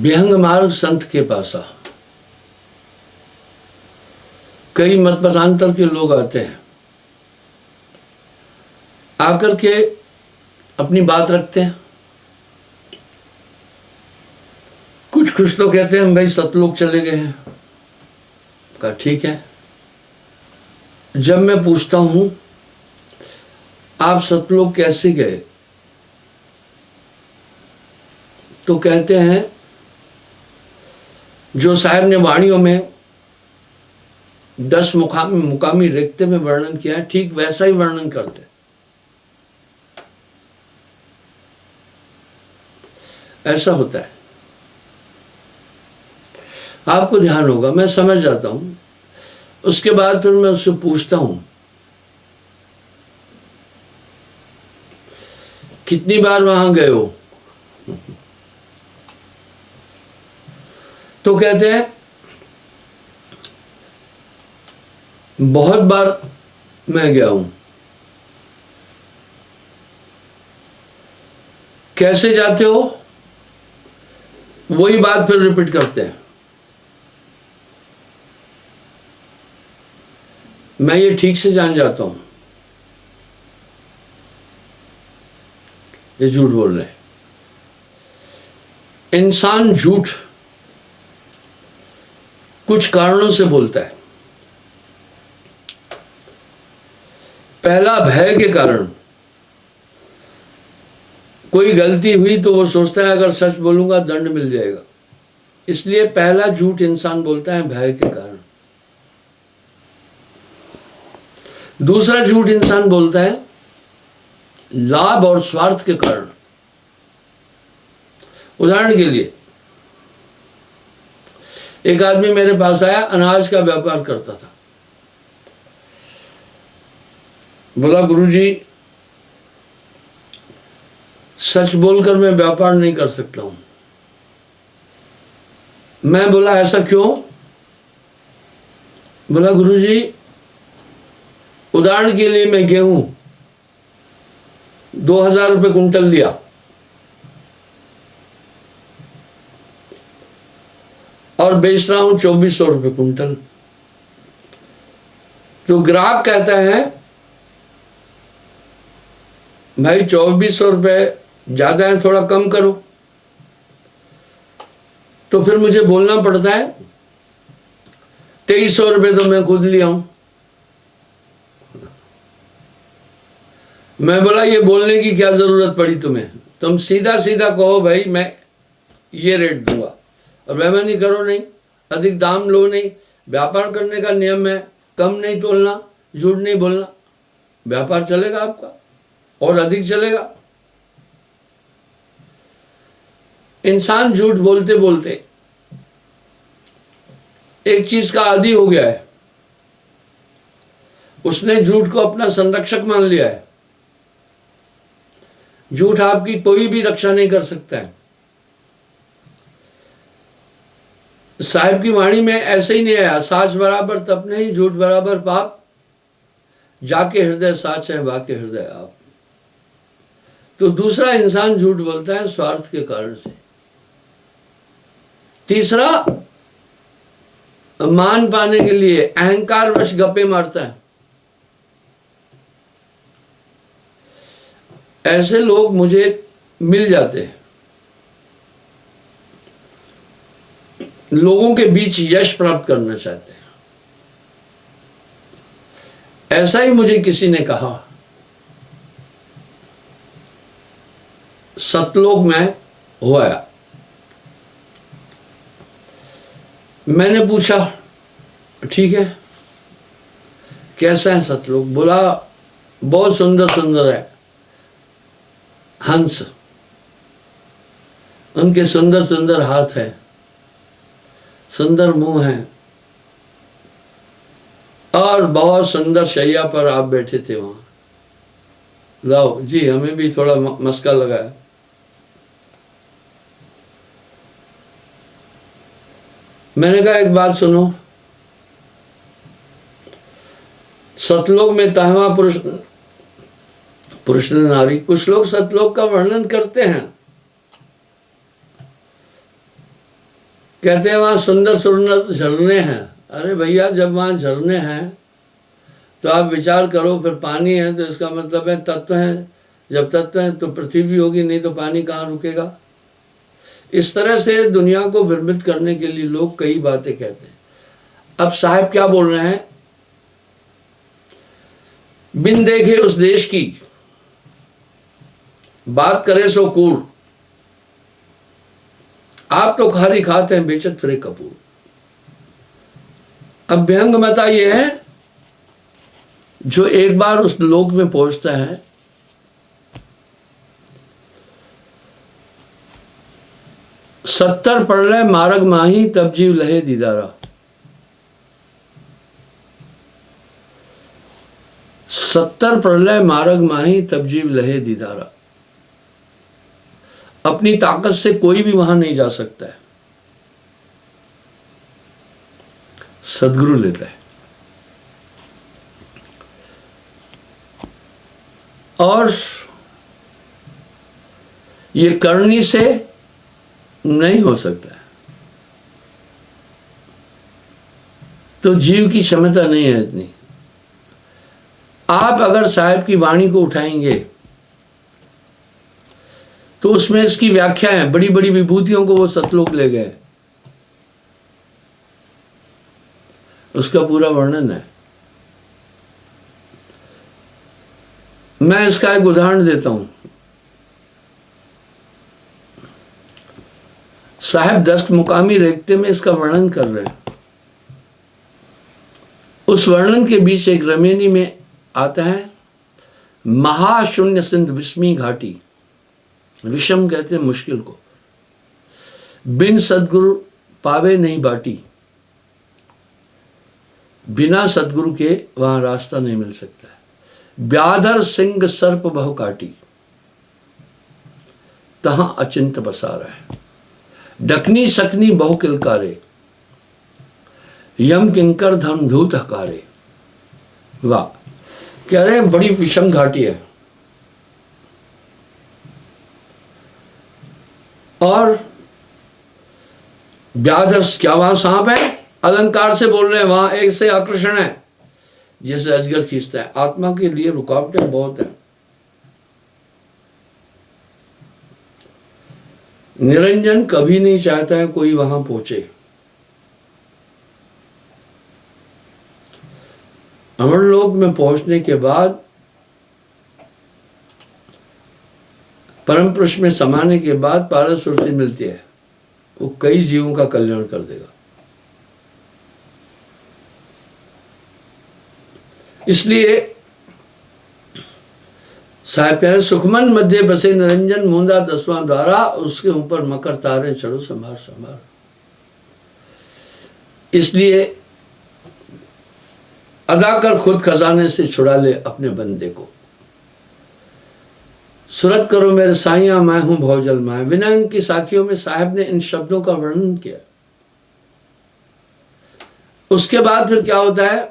विहंग मार्ग संत के पासा कई मतपथांतर के लोग आते हैं, आकर के अपनी बात रखते हैं। कुछ तो कहते हैं हम भाई सतलोक चले गए हैं। कहा ठीक है। जब मैं पूछता हूं आप सतलोक कैसे गए, तो कहते हैं जो साहब ने वाणियों में 10 मुकामी रिक्ते में वर्णन किया है, ठीक वैसा ही वर्णन करते। ऐसा होता है। आपको ध्यान होगा, मैं समझ जाता हूं। उसके बाद फिर मैं उससे पूछता हूं कितनी बार वहां गए हो, तो कहते हैं बहुत बार मैं गया हूं। कैसे जाते हो, वही बात फिर रिपीट करते हैं। मैं ये ठीक से जान जाता हूं ये झूठ बोल रहे हैं। इंसान झूठ कुछ कारणों से बोलता है। पहला, भय के कारण। कोई गलती हुई तो वो सोचता है अगर सच बोलूंगा दंड मिल जाएगा, इसलिए पहला झूठ इंसान बोलता है भय के कारण। दूसरा झूठ इंसान बोलता है लाभ और स्वार्थ के कारण। उदाहरण के लिए, एक आदमी मेरे पास आया, अनाज का व्यापार करता था। बोला गुरुजी सच बोलकर मैं व्यापार नहीं कर सकता हूं। मैं बोला ऐसा क्यों? बोला गुरुजी उदाहरण के लिए मैं गेहूं 2000 रुपये कुंटल लिया, और बेच रहा हूं 2400 रुपये कुंटल। तो ग्राहक कहता है भाई 2400 रुपये ज्यादा है, थोड़ा कम करो। तो फिर मुझे बोलना पड़ता है 2300 रुपये तो मैं खुद लिया हूं। मैं बोला ये बोलने की क्या जरूरत पड़ी तुम्हें, तुम सीधा सीधा कहो भाई मैं ये रेट दूंगा, और बेईमानी करो नहीं, अधिक दाम लो नहीं। व्यापार करने का नियम है कम नहीं तोलना, झूठ नहीं बोलना, व्यापार चलेगा आपका और अधिक चलेगा। इंसान झूठ बोलते बोलते एक चीज का आदी हो गया है, उसने झूठ को अपना संरक्षक मान लिया है। झूठ आपकी कोई भी रक्षा नहीं कर सकता है। साहिब की वाणी में ऐसे ही नहीं आया, साच बराबर तप नहीं, झूठ बराबर पाप, जाके हृदय साच है बाके हृदय आप। तो दूसरा इंसान झूठ बोलता है स्वार्थ के कारण से। तीसरा, मान पाने के लिए अहंकारवश गप्पे मारता है। ऐसे लोग मुझे मिल जाते हैं। लोगों के बीच यश प्राप्त करना चाहते हैं। ऐसा ही मुझे किसी ने कहा, सतलोक में हो आया। मैंने पूछा ठीक है कैसा है सतलोक? बोला बहुत सुंदर सुंदर है, हंस, उनके सुंदर सुंदर हाथ है, सुंदर मुंह है, और बहुत सुंदर शैया पर आप बैठे थे वहां। लाओ जी, हमें भी थोड़ा मस्का लगाया। मैंने कहा एक बात सुनो, सतलोक में 10वां पुरुष ने नारी। कुछ लोग सतलोक का वर्णन करते हैं, कहते हैं वहाँ सुंदर सुंदर झरने हैं। अरे भैया, जब वहाँ झरने हैं तो आप विचार करो, फिर पानी है तो इसका मतलब है तत्व है। जब तत्व है तो पृथ्वी भी होगी, नहीं तो पानी कहाँ रुकेगा। इस तरह से दुनिया को भ्रमित करने के लिए लोग कई बातें कहते हैं। अब साहब क्या बोल रहे हैं, बिन देखे उस देश की बात करे सो कूड़। आप तो खारी खाते हैं बेचत फिरे कपूर। अब व्यंग मता ये है, जो एक बार उस लोक में पहुंचता है, सत्तर प्रलय मार्ग माही तब जीव लहे दीदारा। सत्तर प्रलय मार्ग माही तब जीव लहे दीदारा। अपनी ताकत से कोई भी वहां नहीं जा सकता है, सदगुरु लेता है। और ये करनी से नहीं हो सकता है, तो जीव की क्षमता नहीं है इतनी। आप अगर साहिब की वाणी को उठाएंगे तो उसमें इसकी व्याख्या है। बड़ी बड़ी विभूतियों को वो सतलोक ले गए, उसका पूरा वर्णन है। मैं इसका एक उदाहरण देता हूं। साहब 10 मुकामी रेखते में इसका वर्णन कर रहे हैं। उस वर्णन के बीच एक रमेनी में आता है, महाशून्य सिंध विस्मी घाटी। विषम कहते हैं मुश्किल को, बिन सदगुरु पावे नहीं बाटी। बिना सदगुरु के वहां रास्ता नहीं मिल सकता है। व्याधर सिंह सर्प बहु काटी, तहां अचिंत बसारा है। डकनी सकनी बहु किलकारे, यम किंकर धम धूत हकारे। वाह, कह रहे हैं बड़ी विषम घाटी है। और व्याधर, क्या वहां सांप है? अलंकार से बोल रहे हैं, वहां एक से आकर्षण है जैसे अजगर खींचता है। आत्मा के लिए रुकावटें बहुत है। निरंजन कभी नहीं चाहता है कोई वहां पहुंचे। अमरलोक में पहुंचने के बाद, परम पुरुष में समाने के बाद पारस सुरति मिलती है, वो कई जीवों का कल्याण कर देगा। इसलिए साहब कह रहे, सुखमन मध्य बसे निरंजन मूंदा 10वां द्वारा, उसके ऊपर मकर तारे चढ़ो संभार संभार। इसलिए अदा कर खुद खजाने से छुड़ा ले अपने बंदे को। सुरत करो मेरे साइया मैं हूं भौजल माए। विनय की साखियों में साहब ने इन शब्दों का वर्णन किया। उसके बाद फिर क्या होता है,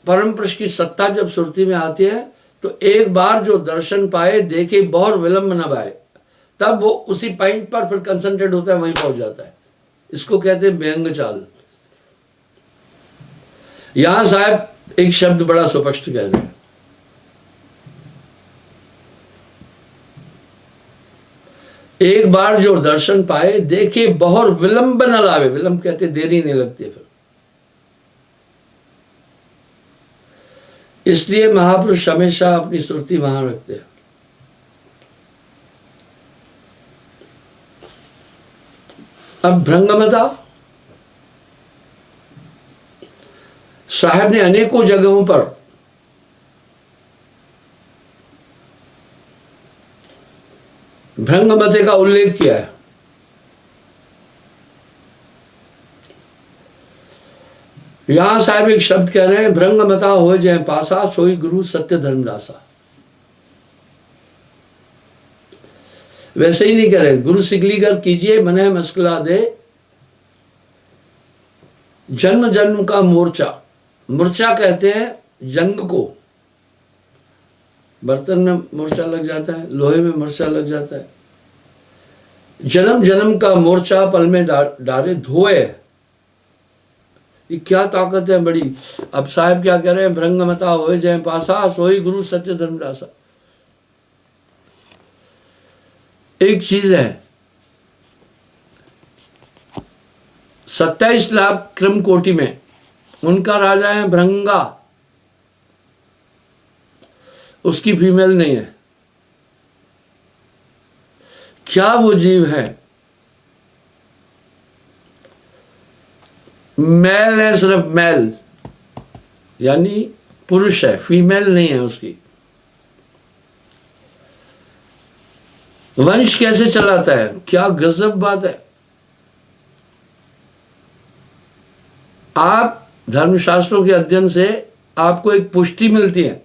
परम पुरुष की सत्ता जब सुरती में आती है तो एक बार जो दर्शन पाए देखे बहुत विलंब न पाए, तब वो उसी पॉइंट पर फिर कंसंट्रेट होता है, वहीं पहुंच जाता है। इसको कहते हैं व्यंग चाल। यहां साहब एक शब्द बड़ा स्पष्ट कह रहे हैं, एक बार जो दर्शन पाए देखे बहुत विलंब न लावे। विलंब कहते देरी नहीं लगती फिर। इसलिए महापुरुष हमेशा अपनी सुरती वहां रखते हैं। अब भृंगमता, साहब ने अनेकों जगहों पर भृंगमते का उल्लेख किया है। यहां साहब एक शब्द कह रहे हैं, भृंगमता हो जय पासा सोई गुरु सत्य धर्मदासा। वैसे ही नहीं कह रहे, गुरु सिकलीगर कीजिए मने मस्कला दे, जन्म जन्म का मोर्चा। मूर्छा कहते हैं जंग को। बर्तन में मूर्छा लग जाता है, लोहे में मूर्छा लग जाता है। जन्म जन्म का मोर्चा पल में डाले धोए। ये क्या ताकत है बड़ी। अब साहब क्या कह रहे हैं, भृंगमता होए जय पासा, सोई गुरु सत्य धर्मदासा। एक चीज है, 27 लाख क्रम कोटि में उनका राजा है भृंगा, उसकी फीमेल नहीं है। क्या वो जीव है? मेल है, सिर्फ मेल, यानी पुरुष है, फीमेल नहीं है उसकी। वंश कैसे चलाता है, क्या गजब बात है। आप धर्मशास्त्रों के अध्ययन से आपको एक पुष्टि मिलती है।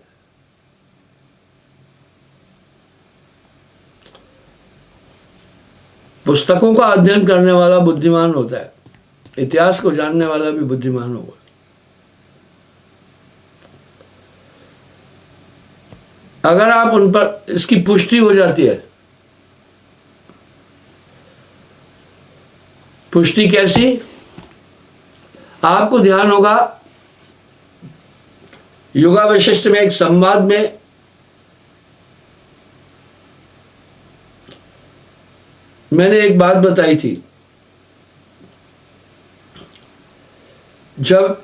पुस्तकों का अध्ययन करने वाला बुद्धिमान होता है, इतिहास को जानने वाला भी बुद्धिमान होगा। अगर आप उन पर इसकी पुष्टि हो जाती है। पुष्टि कैसी? आपको ध्यान होगा, योगा वशिष्ठ में एक संवाद में मैंने एक बात बताई थी। जब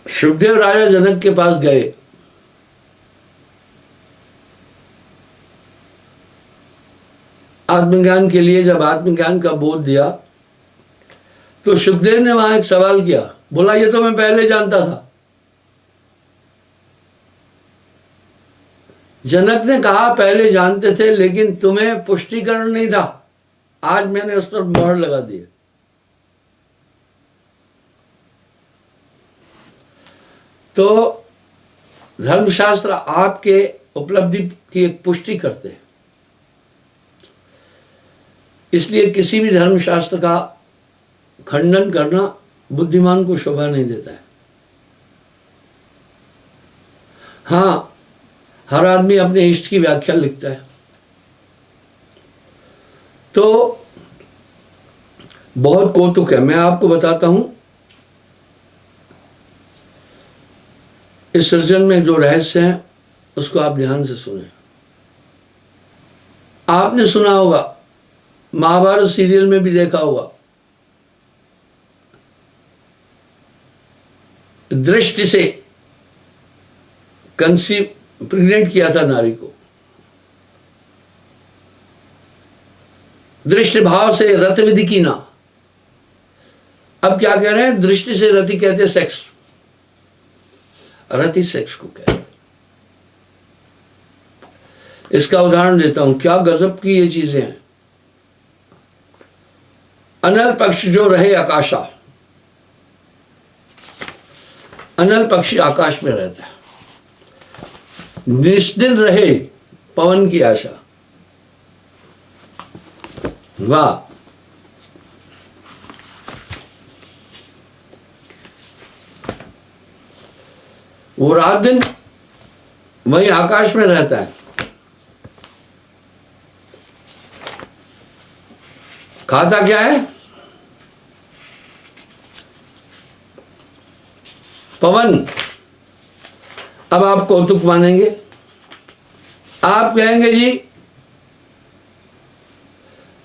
सुखदेव राजा जनक के पास गए, आत्मज्ञान के लिए, जब आत्मज्ञान का बोध दिया तो सुखदेव ने वहां एक सवाल किया, बोला ये तो मैं पहले जानता था। जनक ने कहा पहले जानते थे, लेकिन तुम्हें पुष्टिकरण नहीं था, आज मैंने उस पर मोहर लगा दी। तो धर्मशास्त्र आपके उपलब्धि की एक पुष्टि करते हैं। इसलिए किसी भी धर्मशास्त्र का खंडन करना बुद्धिमान को शोभा नहीं देता है। हाँ, हर आदमी अपने इष्ट की व्याख्या लिखता है। तो बहुत कौतुक है, मैं आपको बताता हूं इस सृजन में जो रहस्य है उसको आप ध्यान से सुने। आपने सुना होगा, महाभारत सीरियल में भी देखा होगा, दृष्टि से कंसीव प्रेग्नेंट किया था नारी को, दृष्टि भाव से रत विधि की ना। अब क्या कह रहे हैं, दृष्टि से रति कहते सेक्स, रति सेक्स को कहते हैं। इसका उदाहरण देता हूं, क्या गजब की ये चीजें हैं। अनल पक्ष जो रहे आकाशा, अनल पक्षी आकाश में रहता है, निष्दिन रहे पवन की आशा। वाह, वो रात दिन वही आकाश में रहता है। खाता क्या है? पवन। अब आप कौतुक मानेंगे, आप कहेंगे जी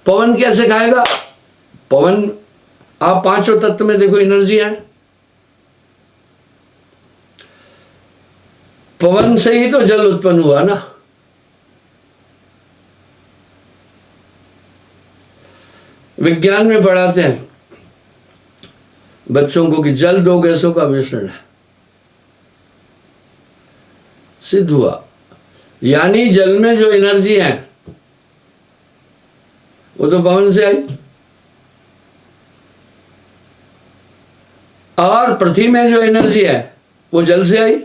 पवन कैसे खाएगा? पवन, आप पांचों तत्व में देखो एनर्जी है, पवन से ही तो जल उत्पन्न हुआ ना। विज्ञान में पढ़ाते हैं बच्चों को कि जल दो गैसों का मिश्रण है, सिद्ध हुआ। यानी जल में जो एनर्जी है वो तो पवन से आई, और पृथ्वी में जो एनर्जी है वो जल से आई।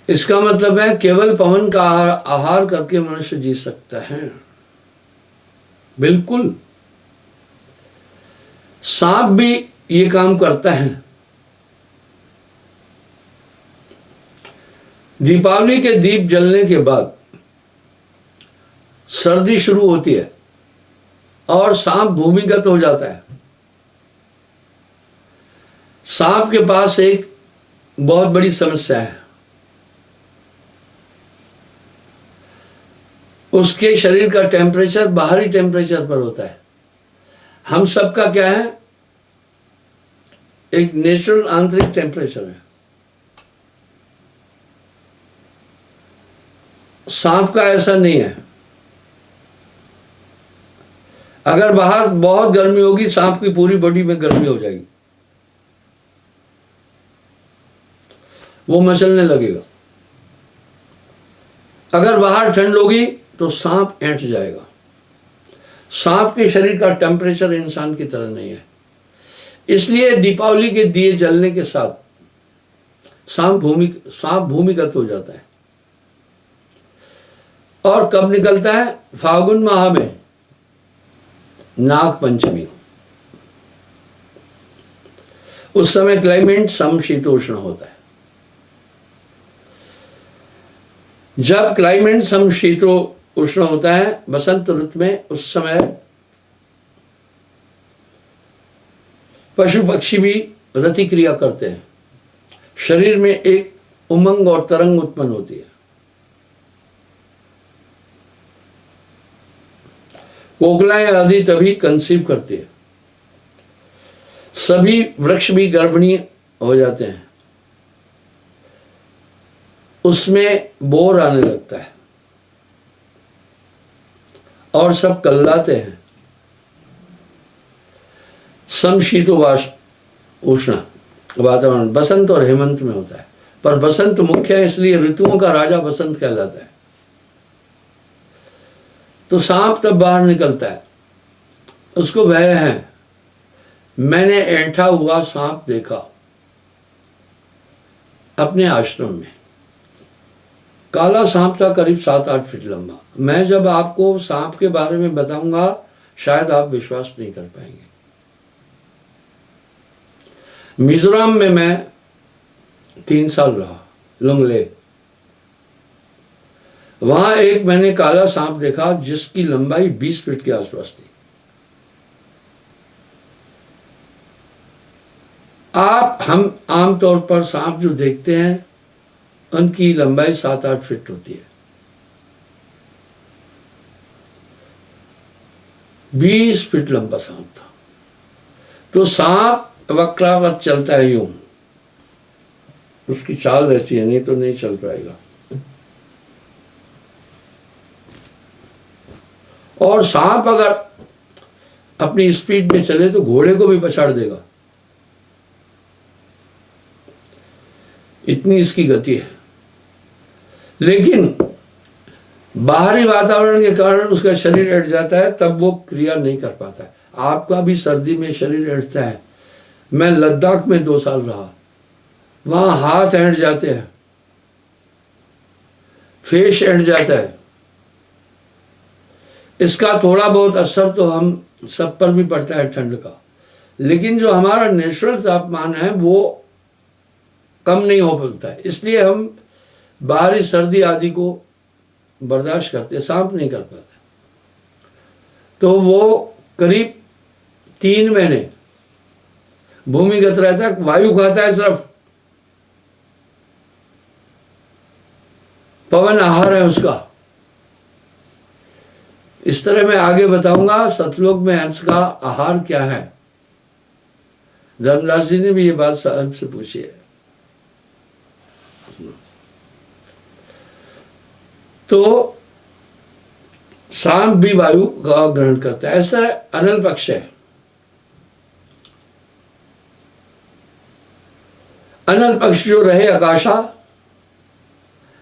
इसका मतलब है केवल पवन का आहार करके मनुष्य जी सकता है। बिल्कुल, सांप भी ये काम करता है। दीपावली के दीप जलने के बाद सर्दी शुरू होती है और सांप भूमिगत हो जाता है। सांप के पास एक बहुत बड़ी समस्या है, उसके शरीर का टेम्परेचर बाहरी टेम्परेचर पर होता है। हम सबका क्या है, एक नेचुरल आंतरिक टेम्परेचर है। सांप का ऐसा नहीं है। अगर बाहर बहुत गर्मी होगी, सांप की पूरी बॉडी में गर्मी हो जाएगी, वो मचलने लगेगा। अगर बाहर ठंड होगी तो सांप ऐंठ जाएगा। सांप के शरीर का टेम्परेचर इंसान की तरह नहीं है। इसलिए दीपावली के दिए जलने के साथ सांप भूमिगत हो जाता है। और कब निकलता है? फागुन माह में, नाग पंचमी। उस समय क्लाइमेट समशीतोष्ण होता है। जब क्लाइमेट समशीतोष्ण होता है बसंत ऋतु में, उस समय पशु पक्षी भी रति क्रिया करते हैं। शरीर में एक उमंग और तरंग उत्पन्न होती है। कोकिलाएं आदि तभी कंसीव करती है। सभी वृक्ष भी गर्भणीय हो जाते हैं। उसमें बोर आने लगता है और सब कल्लाते हैं। समशीतोष्ण वातावरण बसंत और हेमंत में होता है। पर बसंत मुख्य है, इसलिए ऋतुओं का राजा बसंत कहलाता है। तो सांप तब बाहर निकलता है, उसको भय है। मैंने ऐंठा हुआ सांप देखा अपने आश्रम में। काला सांप था, करीब 7-8 फीट लंबा। मैं जब आपको सांप के बारे में बताऊंगा शायद आप विश्वास नहीं कर पाएंगे। मिजोरम में मैं 3 साल रहा, लुंगले। वहां एक मैंने काला सांप देखा जिसकी लंबाई 20 फीट के आसपास थी। हम आमतौर पर सांप जो देखते हैं उनकी लंबाई 7-8 फीट होती है। 20 फीट लंबा सांप था। तो सांप वक्रावत चलता है यूं, उसकी चाल ऐसी है, नहीं तो नहीं चल पाएगा। और सांप अगर अपनी स्पीड में चले तो घोड़े को भी पछाड़ देगा, इतनी इसकी गति है। लेकिन बाहरी वातावरण के कारण उसका शरीर ऐंठ जाता है, तब वो क्रिया नहीं कर पाता है। आपका भी सर्दी में शरीर ऐंठता है। मैं लद्दाख में 2 साल रहा, वहां हाथ ऐंठ जाते हैं, फेस ऐंठ जाता है। इसका थोड़ा बहुत असर तो हम सब पर भी पड़ता है ठंड का, लेकिन जो हमारा नेचुरल तापमान है वो कम नहीं हो पाता है। इसलिए हम बाहरी सर्दी आदि को बर्दाश्त करते, सांप नहीं कर पाता। तो वो करीब 3 महीने भूमिगत रहता है, वायु खाता है, सिर्फ पवन आहार है उसका। इस तरह मैं आगे बताऊंगा सतलोक में हंस का आहार क्या है। धर्मदास जी ने भी ये बात साहब से पूछी है। तो सांप भी वायु का ग्रहण करता है। ऐसा अनल पक्ष है। अनल पक्ष जो रहे आकाशा,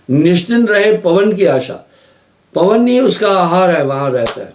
निश्चिंत रहे पवन की आशा। पवन ही उसका आहार है, वहां रहता है।